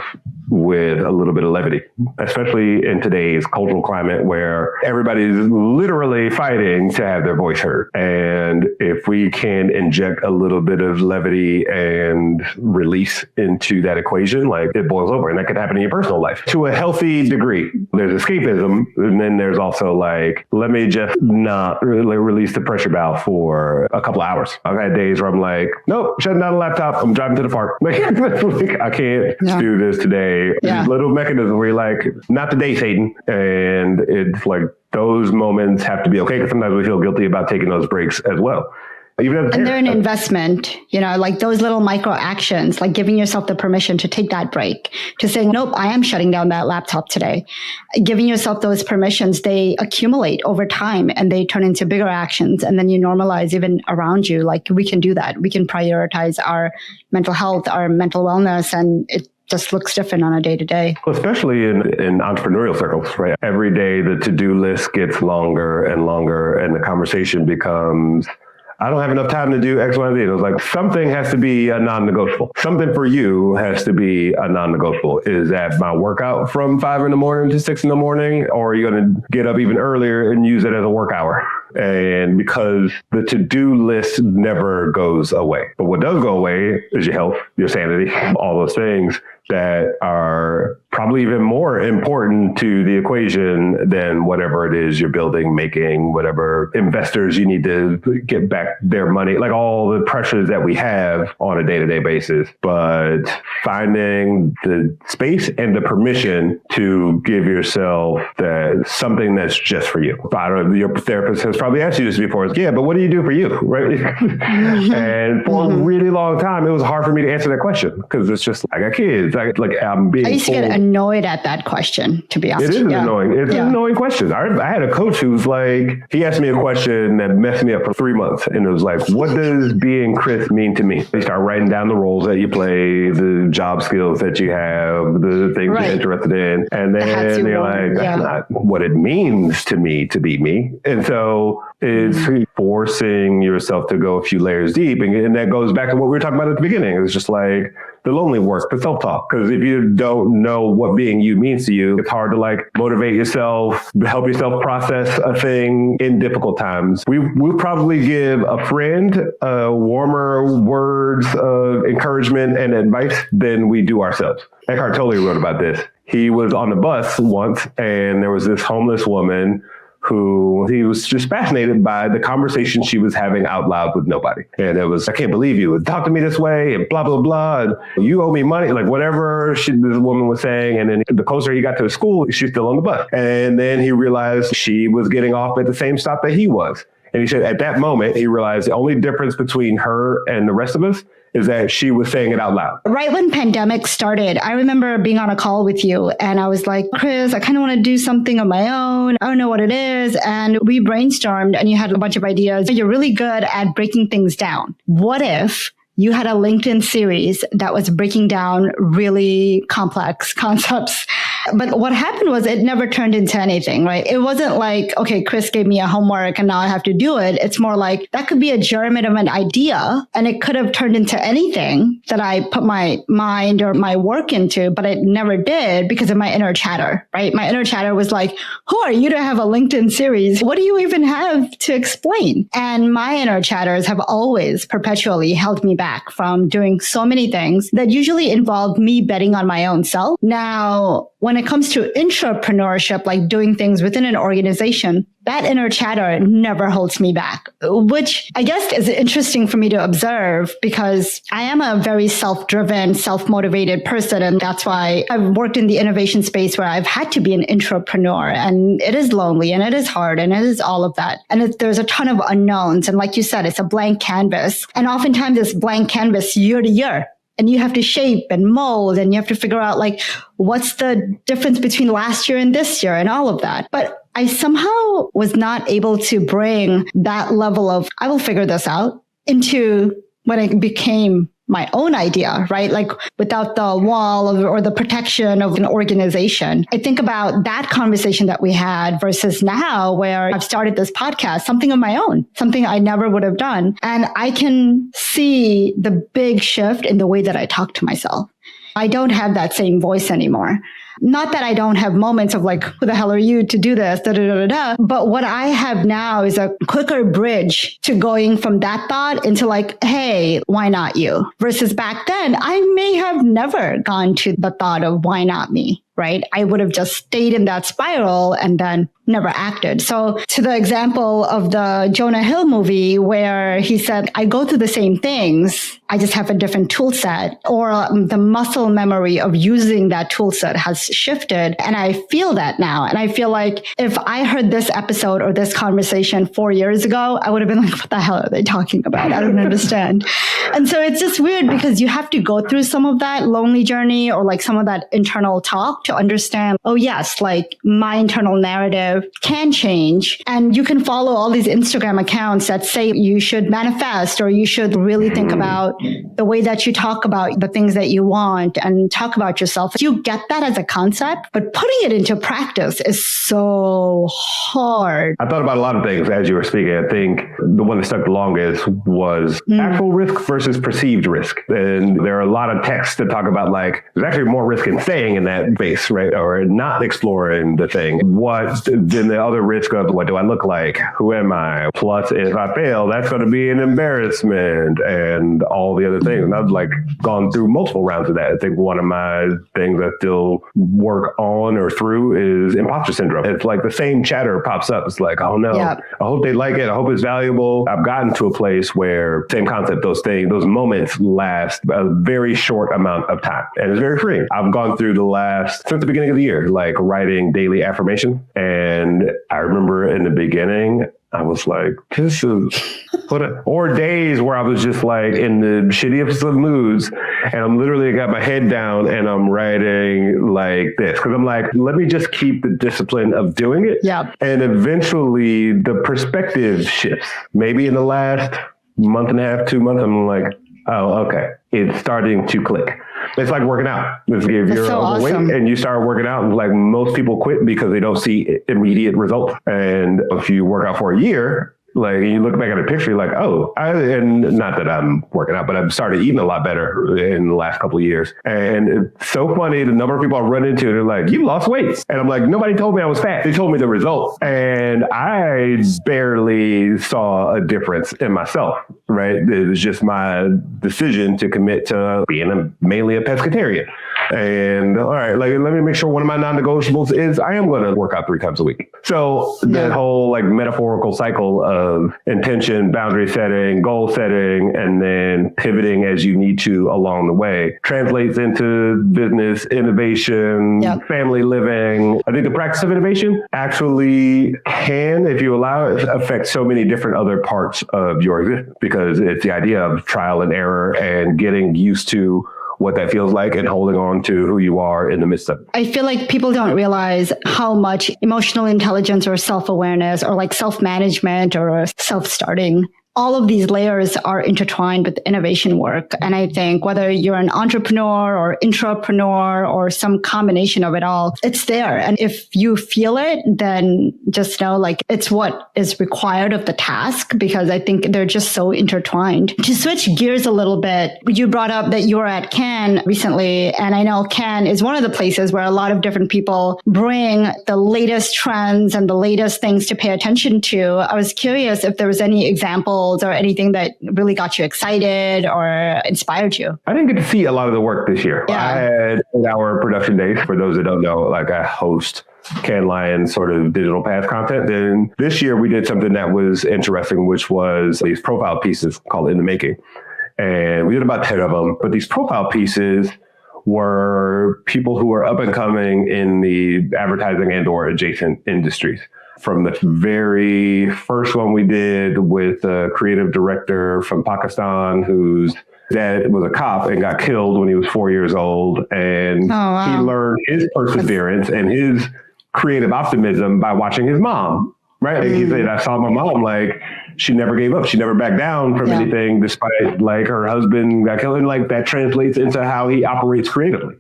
with a little bit of levity, especially in today's cultural climate where everybody's literally fighting to have their voice heard. And if we can inject a little bit of levity and release into that equation, like it boils over. And that could happen in your personal life to a healthy degree. There's escapism. And then there's also like, let me just not really release the pressure valve for a couple of hours. I've had days where I'm like, nope, shutting down the laptop. I'm driving to the park. Like, I can't do this today. Little mechanism where you're like, not today, Satan. And it's like those moments have to be okay. Because sometimes we feel guilty about taking those breaks as well. And they're an investment, like those little micro actions, like giving yourself the permission to take that break, to say, nope, I am shutting down that laptop today. Giving yourself those permissions, they accumulate over time and they turn into bigger actions. And then you normalize even around you, like we can do that. We can prioritize our mental health, our mental wellness, and it just looks different on a day-to-day. Especially in entrepreneurial circles, right? Every day the to-do list gets longer and longer and the conversation becomes, I don't have enough time to do X, Y, and Z. It was like, something has to be a non-negotiable. Something for you has to be a non-negotiable. Is that my workout from 5 a.m. to 6 a.m, or are you going to get up even earlier and use it as a work hour? And because the to-do list never goes away. But what does go away is your health, your sanity, all those things that are probably even more important to the equation than whatever it is you're building, making, whatever investors you need to get back their money, like all the pressures that we have on a day-to-day basis. But finding the space and the permission to give yourself that something that's just for you. I don't know, your therapist has probably asked you this before. Yeah, but what do you do for you, right? And for a really long time, it was hard for me to answer that question because it's just, I got kids. I used to get annoyed at that question, to be honest. It is annoying. It's an annoying question. I had a coach who's like, he asked me a question that messed me up for 3 months. And it was like, what does being Chris mean to me? You start writing down the roles that you play, the job skills that you have, the things you're interested in. And then you're like, that's not what it means to me to be me. And so it's forcing yourself to go a few layers deep. And that goes back to what we were talking about at the beginning. It's just like the lonely work, the self-talk. Because if you don't know what being you means to you, it's hard to like motivate yourself, help yourself process a thing in difficult times. We'll probably give a friend warmer words of encouragement and advice than we do ourselves. Eckhart Tolle wrote about this. He was on the bus once and there was this homeless woman who he was just fascinated by the conversation she was having out loud with nobody. And it was, I can't believe you would talk to me this way and blah, blah, blah. And you owe me money, like whatever this woman was saying. And then the closer he got to the school, she's still on the bus. And then he realized she was getting off at the same stop that he was. And he said at that moment, he realized the only difference between her and the rest of us is that she was saying it out loud. Right when pandemic started, I remember being on a call with you and I was like, Chris, I kind of want to do something of my own. I don't know what it is. And we brainstormed and you had a bunch of ideas. You're really good at breaking things down. What if you had a LinkedIn series that was breaking down really complex concepts? But what happened was it never turned into anything, right? It wasn't like, okay, Chris gave me a homework and now I have to do it. It's more like that could be a germ of an idea and it could have turned into anything that I put my mind or my work into, but it never did because of my inner chatter, right? My inner chatter was like, who are you to have a LinkedIn series? What do you even have to explain? And my inner chatters have always perpetually held me back from doing so many things that usually involved me betting on my own self. Now, when it comes to intrapreneurship, like doing things within an organization, that inner chatter never holds me back, which I guess is interesting for me to observe because I am a very self-driven, self-motivated person. And that's why I've worked in the innovation space where I've had to be an intrapreneur. And it is lonely and it is hard and it is all of that. And there's a ton of unknowns. And like you said, it's a blank canvas. And oftentimes it's blank canvas year to year. And you have to shape and mold and you have to figure out like, what's the difference between last year and this year and all of that. But I somehow was not able to bring that level of, I will figure this out into when it became my own idea, right? Like without the wall or the protection of an organization. I think about that conversation that we had versus now where I've started this podcast, something of my own, something I never would have done. And I can see the big shift in the way that I talk to myself. I don't have that same voice anymore. Not that I don't have moments of like, who the hell are you to do this? Da, da, da, da, da. But what I have now is a quicker bridge to going from that thought into like, hey, why not you? Versus back then, I may have never gone to the thought of why not me, right? I would have just stayed in that spiral and then never acted. So to the example of the Jonah Hill movie where he said, I go through the same things, I just have a different tool set, or the muscle memory of using that tool set has shifted. And I feel that now. And I feel like if I heard this episode or this conversation 4 years ago, I would have been like, what the hell are they talking about? I don't understand. And so it's just weird because you have to go through some of that lonely journey or like some of that internal talk to understand, oh yes, like my internal narrative can change. And you can follow all these Instagram accounts that say you should manifest or you should really think about the way that you talk about the things that you want and talk about yourself. You get that as a concept, but putting it into practice is so hard. I thought about a lot of things as you were speaking. I think the one that stuck the longest was actual risk versus perceived risk. And there are a lot of texts that talk about like, there's actually more risk in staying in that space. space, right? Or not exploring the thing. Then the other risk of what do I look like? Who am I? Plus, if I fail, that's going to be an embarrassment and all the other things. And I've like gone through multiple rounds of that. I think one of my things I still work on or through is imposter syndrome. It's like the same chatter pops up. It's like, oh no, I hope they like it. I hope it's valuable. I've gotten to a place where same concept, those moments last a very short amount of time and it's very freeing. I've gone through since the beginning of the year, like writing daily affirmation. And I remember in the beginning, I was like, this is or days where I was just like in the shittiest of moods and I'm literally got my head down and I'm writing like this because I'm like, let me just keep the discipline of doing it. Yeah. And eventually the perspective shifts. Maybe in the last month and a half, 2 months, I'm like, oh, okay. It's starting to click. It's like working out. If you're overweight and you start working out, like most people quit because they don't see immediate results. And if you work out for a year, like you look back at a picture, you're like, oh, and not that I'm working out, but I've started eating a lot better in the last couple of years. And it's so funny, the number of people I run into, they're like, you lost weight. And I'm like, nobody told me I was fat. They told me the results. And I barely saw a difference in myself, right? It was just my decision to commit to being mainly a pescatarian. And all right, like, let me make sure one of my non-negotiables is I am going to work out 3 times a week. So that whole like metaphorical cycle of intention, boundary setting, goal setting, and then pivoting as you need to along the way translates into business, innovation, family living. I think the practice of innovation actually can, if you allow it, affect so many different other parts of your existence because it's the idea of trial and error and getting used to what that feels like and holding on to who you are in the midst of it. I feel like people don't realize how much emotional intelligence or self-awareness or like self-management or self-starting, all of these layers are intertwined with innovation work. And I think whether you're an entrepreneur or intrapreneur or some combination of it all, it's there. And if you feel it, then just know like it's what is required of the task because I think they're just so intertwined. To switch gears a little bit, you brought up that you were at Cannes recently. And I know Cannes is one of the places where a lot of different people bring the latest trends and the latest things to pay attention to. I was curious if there was any example or anything that really got you excited or inspired you? I didn't get to see a lot of the work this year. I had 8-hour production days. For those that don't know, like I host Cannes Lions sort of digital path content. Then this year we did something that was interesting, which was these profile pieces called In the Making. And we did about 10 of them. But these profile pieces were people who were up and coming in the advertising and or adjacent industries. From the very first one we did with a creative director from Pakistan whose dad was a cop and got killed when he was 4 years old. And he learned his perseverance and his creative optimism by watching his mom, right? Like he said, I saw my mom, like she never gave up. She never backed down from anything despite like her husband got killed. And like that translates into how he operates creatively.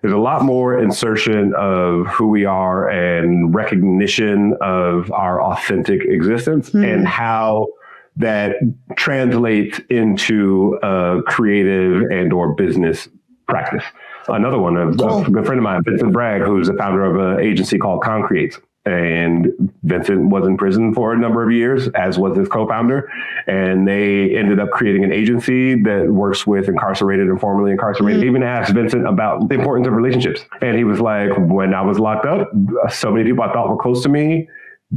There's a lot more insertion of who we are and recognition of our authentic existence and how that translates into a creative and or business practice. Another one, a good friend of mine, Vincent Bragg, who's the founder of an agency called Concreate. And Vincent was in prison for a number of years, as was his co-founder. And they ended up creating an agency that works with incarcerated and formerly incarcerated. They even asked Vincent about the importance of relationships. And he was like, when I was locked up, so many people I thought were close to me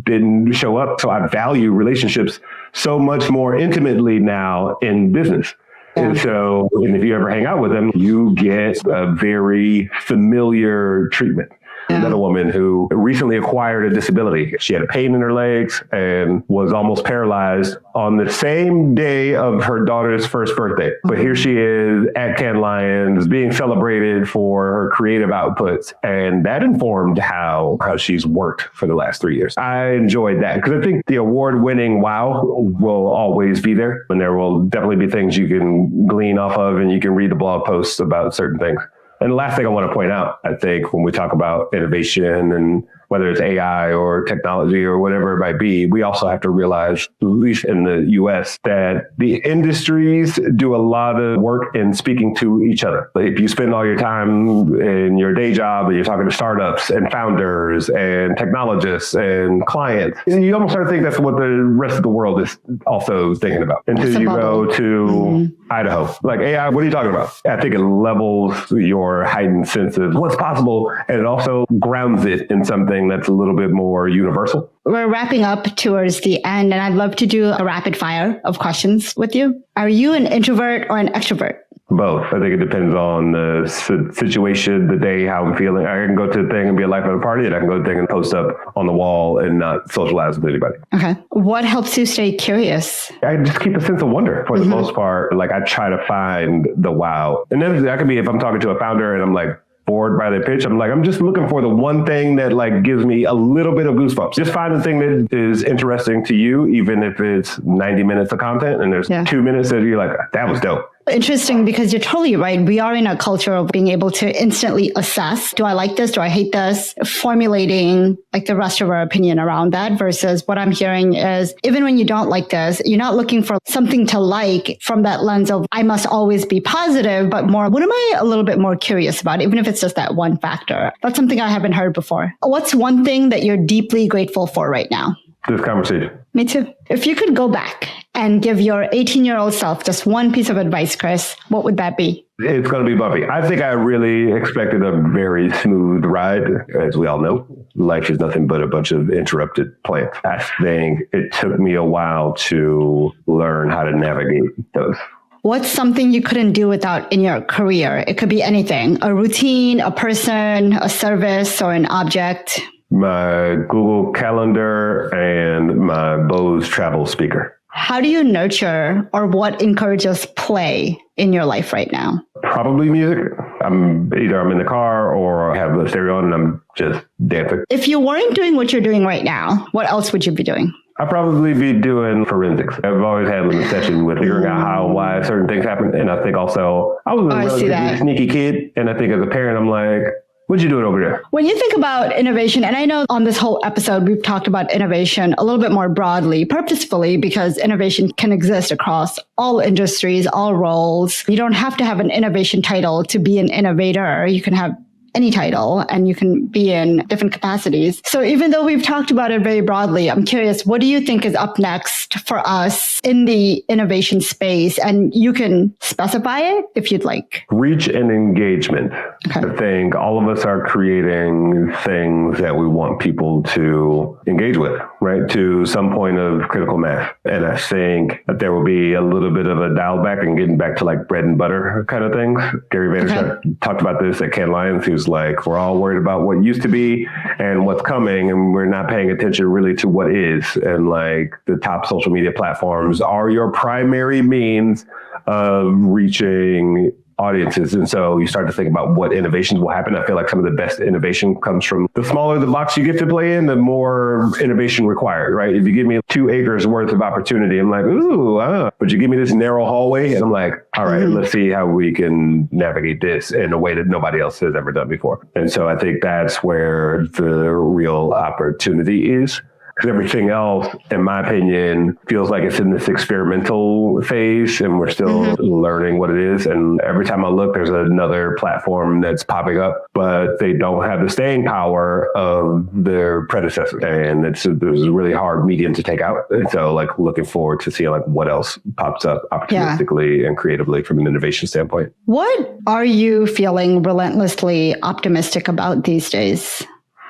didn't show up. So I value relationships so much more intimately now in business. And so, and if you ever hang out with them, you get a very familiar treatment. Another woman who recently acquired a disability. She had a pain in her legs and was almost paralyzed on the same day of her daughter's first birthday. But here she is at Cannes Lions being celebrated for her creative outputs. And that informed how she's worked for the last 3 years. I enjoyed that because I think the award-winning wow will always be there. And there will definitely be things you can glean off of and you can read the blog posts about certain things. And the last thing I want to point out, I think, when we talk about innovation and whether it's AI or technology or whatever it might be, we also have to realize, at least in the US, that the industries do a lot of work in speaking to each other. If you spend all your time in your day job and you're talking to startups and founders and technologists and clients, you almost start to think that's what the rest of the world is also thinking about until you go to Idaho. Like AI, what are you talking about? I think it levels your heightened sense of what's possible, and it also grounds it in something that's a little bit more universal. We're wrapping up towards the end, and I'd love to do a rapid fire of questions with you. Are you an introvert or an extrovert? Both. I think it depends on the situation, the day, how I'm feeling. I can go to the thing and be a life at a party, and I can go to the thing and post up on the wall and not socialize with anybody. Okay. What helps you stay curious? I just keep a sense of wonder for the most part. Like I try to find the wow. And then that could be if I'm talking to a founder and I'm like, bored by their pitch. I'm just looking for the one thing that like gives me a little bit of goosebumps. Just find the thing that is interesting to you, even if it's 90 minutes of content and there's 2 minutes that you're like, that was dope. Interesting, because you're totally right. We are in a culture of being able to instantly assess, do I like this? Do I hate this? Formulating like the rest of our opinion around that, versus what I'm hearing is even when you don't like this, you're not looking for something to like from that lens of I must always be positive, but more, what am I a little bit more curious about, even if it's just that one factor? That's something I haven't heard before. What's one thing that you're deeply grateful for right now? This conversation. Me too. If you could go back and give your 18-year-old self just one piece of advice, Chris, what would that be? It's going to be bumpy. I think I really expected a very smooth ride. As we all know, life is nothing but a bunch of interrupted plans. I think it took me a while to learn how to navigate those. What's something you couldn't do without in your career? It could be anything, a routine, a person, a service, or an object. My Google Calendar and my Bose travel speaker. How do you nurture, or what encourages play in your life right now? Probably music. I'm in the car or I have the stereo on and I'm just dancing. If you weren't doing what you're doing right now, what else would you be doing? I'd probably be doing forensics. I've always had an obsession with figuring out how, why certain things happen. And I think also I was a relatively sneaky kid. And I think as a parent, I'm like, what you doing over there? When you think about innovation, and I know on this whole episode, we've talked about innovation a little bit more broadly, purposefully, because innovation can exist across all industries, all roles. You don't have to have an innovation title to be an innovator. You can have any title and you can be in different capacities. So even though we've talked about it very broadly, I'm curious, what do you think is up next for us in the innovation space? And you can specify it if you'd like. Reach and engagement. Okay. I think all of us are creating things that we want people to engage with, right? To some point of critical mass. And I think that there will be a little bit of a dial back and getting back to like bread and butter kind of things. Gary Vaynerchuk talked about this at Cannes Lions. He was like, we're all worried about what used to be and what's coming, and we're not paying attention really to what is. And like the top social media platforms are your primary means of reaching audiences. And so you start to think about what innovations will happen. I feel like some of the best innovation comes from the smaller the box you get to play in, the more innovation required, right? If you give me 2 acres worth of opportunity, I'm like, ooh, but you give me this narrow hallway and I'm like, all right, let's see how we can navigate this in a way that nobody else has ever done before. And so I think that's where the real opportunity is. Because everything else, in my opinion, feels like it's in this experimental phase and we're still learning what it is. And every time I look, there's another platform that's popping up, but they don't have the staying power of their predecessor. And there's a really hard medium to take out. And so like looking forward to seeing like what else pops up opportunistically and creatively from an innovation standpoint. What are you feeling relentlessly optimistic about these days?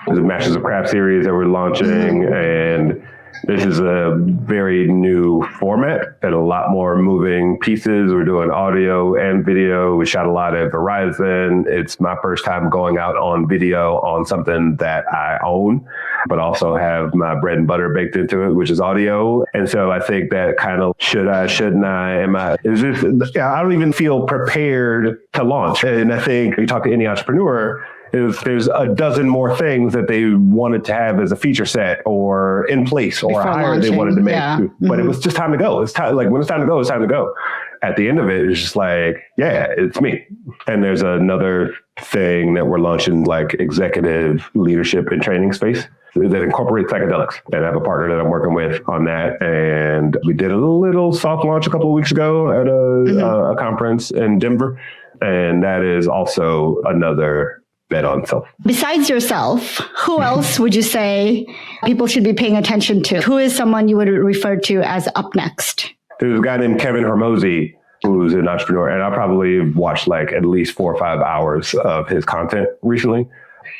The Masters of Craft series that we're launching, and this is a very new format and a lot more moving pieces. We're doing audio and video. We shot a lot at Verizon. It's my first time going out on video on something that I own, but also have my bread and butter baked into it, which is audio. And so I think that kind of should I, shouldn't I, am I, is this, I don't even feel prepared to launch. And I think you talk to any entrepreneur, there's a dozen more things that they wanted to have as a feature set or in place or before a hire launching. they wanted to make. But it was just time to go. It's time, like when it's time to go, it's time to go. At the end of it, it's just like, yeah, it's me. And there's another thing that we're launching, like executive leadership and training space that incorporates psychedelics. And I have a partner that I'm working with on that. And we did a little soft launch a couple of weeks ago at a conference in Denver. And that is also another bet on self. Besides yourself, who else would you say people should be paying attention to? Who is someone you would refer to as up next? There's a guy named Kevin Hermosi, who's an entrepreneur, and I probably watched like at least 4 or 5 hours of his content recently.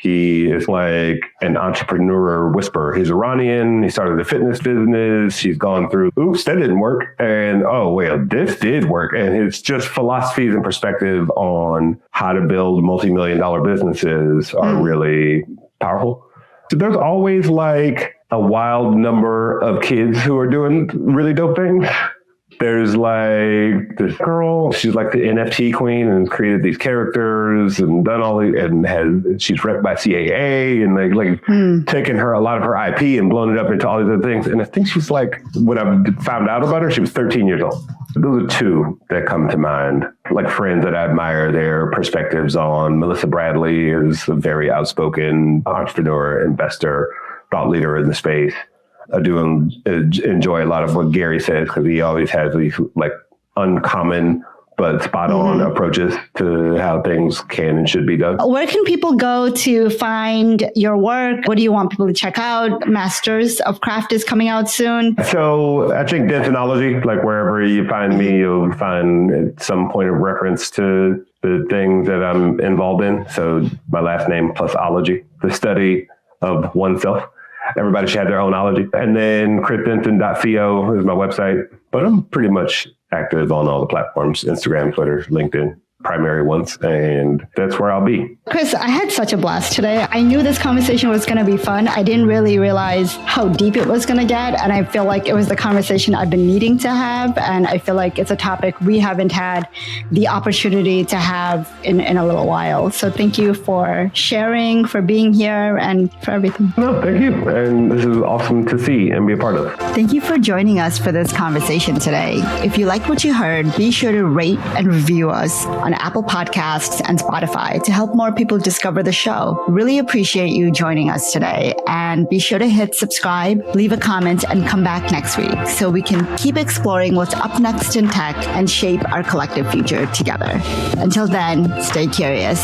He is like an entrepreneur whisperer. He's Iranian. He started a fitness business. He's gone through, oops, that didn't work. And oh, well, this did work. And it's just philosophies and perspective on how to build multi-million-dollar businesses are really powerful. So there's always like a wild number of kids who are doing really dope things. There's like this girl, she's like the NFT queen and created these characters and done all the, and she's repped by CAA and like taken a lot of her IP and blown it up into all these other things. And I think she's like, when I found out about her, she was 13 years old. Those are two that come to mind, like friends that I admire their perspectives on. Melissa Bradley is a very outspoken entrepreneur, investor, thought leader in the space. I do enjoy a lot of what Gary says because he always has these like uncommon but spot on approaches to how things can and should be done. Where can people go to find your work? What do you want people to check out? Masters of Craft is coming out soon. So I think Densonology, like wherever you find me, you'll find at some point of reference to the things that I'm involved in. So my last name plus ology, the study of oneself. Everybody should have their own ology. And then chrisdenson.co is my website. But I'm pretty much active on all the platforms, Instagram, Twitter, LinkedIn, primary ones. And that's where I'll be. Chris, I had such a blast today. I knew this conversation was going to be fun. I didn't really realize how deep it was going to get. And I feel like it was the conversation I've been needing to have. And I feel like it's a topic we haven't had the opportunity to have in a little while. So thank you for sharing, for being here, and for everything. No, thank you. And this is awesome to see and be a part of. Thank you for joining us for this conversation today. If you liked what you heard, be sure to rate and review us on Apple Podcasts and Spotify to help more people discover the show. Really appreciate you joining us today. And be sure to hit subscribe, leave a comment, and come back next week so we can keep exploring what's up next in tech and shape our collective future together. Until then, stay curious.